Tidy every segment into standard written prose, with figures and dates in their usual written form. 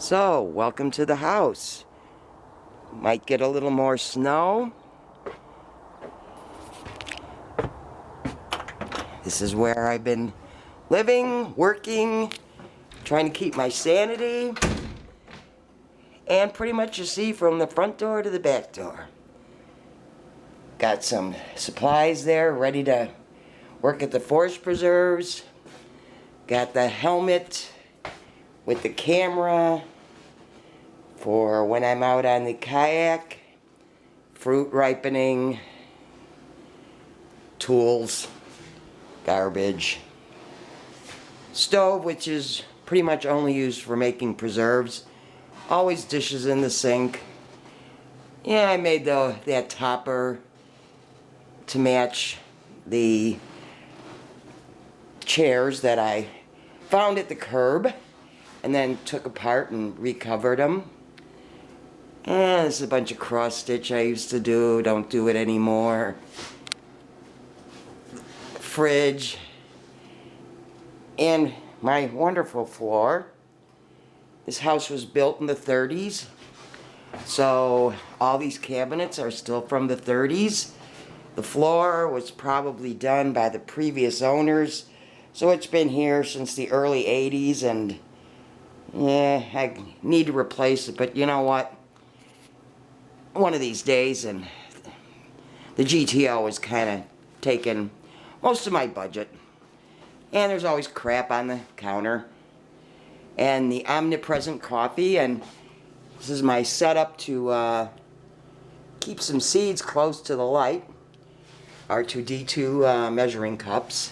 So, welcome to the house. Might get a little more snow. This is where I've been living, working, trying to keep my sanity. And pretty much you see from the front door to the back door. Got some supplies there ready to work at the forest preserves. Got the helmet with the camera for when I'm out on the kayak, fruit ripening, tools, garbage, stove, which is pretty much only used for making preserves, always dishes in the sink. Yeah, I made that topper to match the chairs that I found at the curb and then took apart and recovered them. And this is a bunch of cross stitch I used to do, don't do it anymore. Fridge. And my wonderful floor. This house was built in the 30s. So all these cabinets are still from the 30s. The floor was probably done by the previous owners. So it's been here since the early 80s, and yeah, I need to replace it, but you know what? One of these days, and the GTO is kind of taking most of my budget. And there's always crap on the counter. And the omnipresent coffee, and this is my setup to keep some seeds close to the light. R2D2 measuring cups.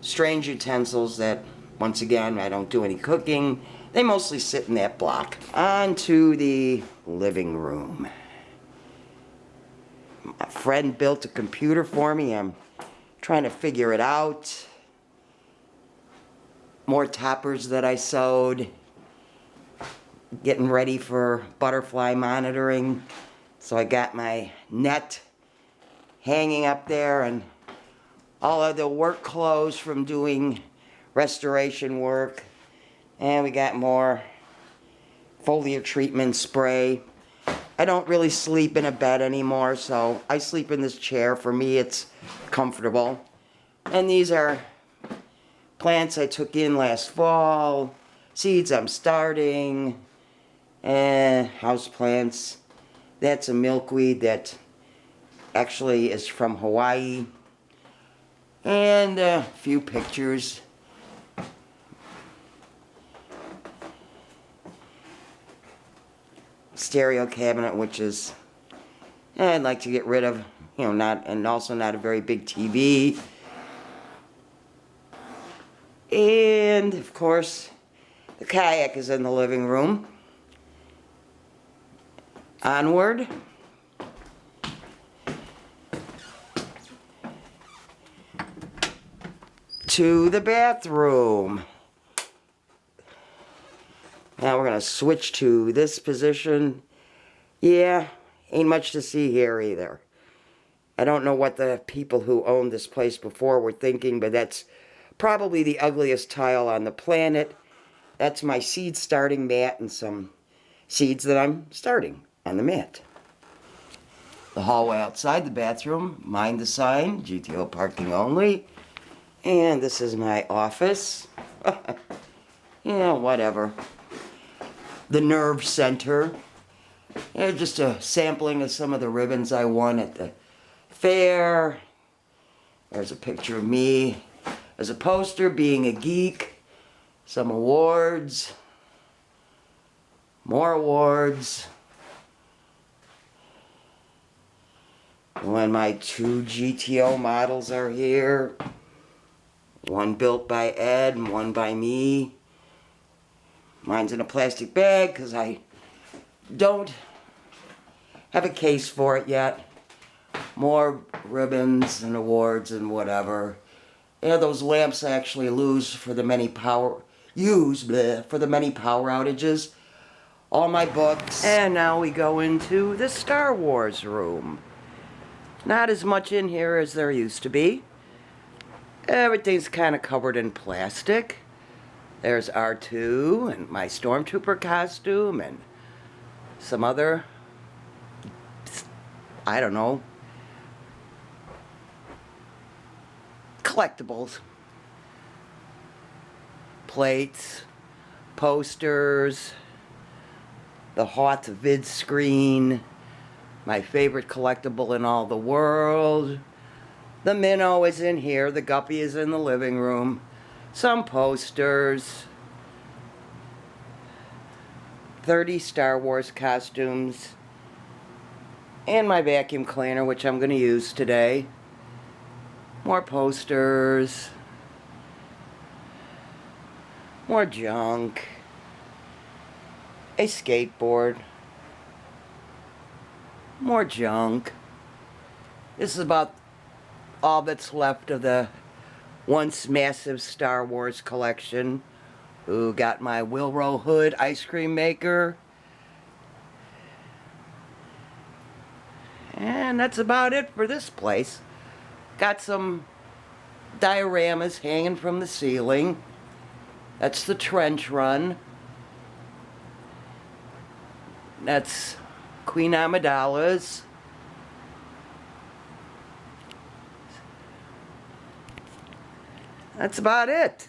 Strange utensils that, once again, I don't do any cooking. They mostly sit in that block. On to the living room. My friend built a computer for me. I'm trying to figure it out. More toppers that I sewed. Getting ready for butterfly monitoring. So I got my net hanging up there, and all of the work clothes from doing restoration work. And we got more foliar treatment spray. I don't really sleep in a bed anymore, so I sleep in this chair. For me, it's comfortable. And these are plants I took in last fall, seeds I'm starting, and house plants. That's a milkweed that actually is from Hawaii. And a few pictures. Stereo cabinet, which is I'd like to get rid of, also not a very big TV. And of course, the kayak is in the living room. Onward. To the bathroom. Now we're going to switch to this position. Yeah, ain't much to see here either. I don't know what the people who owned this place before were thinking, but that's probably the ugliest tile on the planet. That's my seed starting mat and some seeds that I'm starting on the mat. The hallway outside the bathroom, mind the sign, GTO parking only. And this is my office. Yeah, whatever. The nerve center. Yeah, just a sampling of some of the ribbons I won at the fair. There's a picture of me as a poster, being a geek. Some awards. More awards. When my two GTO models are here. One built by Ed and one by me. Mine's in a plastic bag because I don't have a case for it yet. More ribbons and awards and whatever. Yeah, those lamps I actually use for the many power outages. All my books. And now we go into the Star Wars room. Not as much in here as there used to be. Everything's kind of covered in plastic. There's R2 and my stormtrooper costume and some other, I don't know, collectibles. Plates, posters, the hot vid screen, my favorite collectible in all the world. The minnow is in here, the guppy is in the living room. Some posters. 30 Star Wars costumes. And my vacuum cleaner, which I'm going to use today. More posters. More junk. A skateboard. More junk. This is about all that's left of the once massive Star Wars collection. Ooh, got my Wilro Hood ice cream maker. And that's about it for this place. Got some dioramas hanging from the ceiling. That's the trench run. That's Queen Amidala's. That's about it.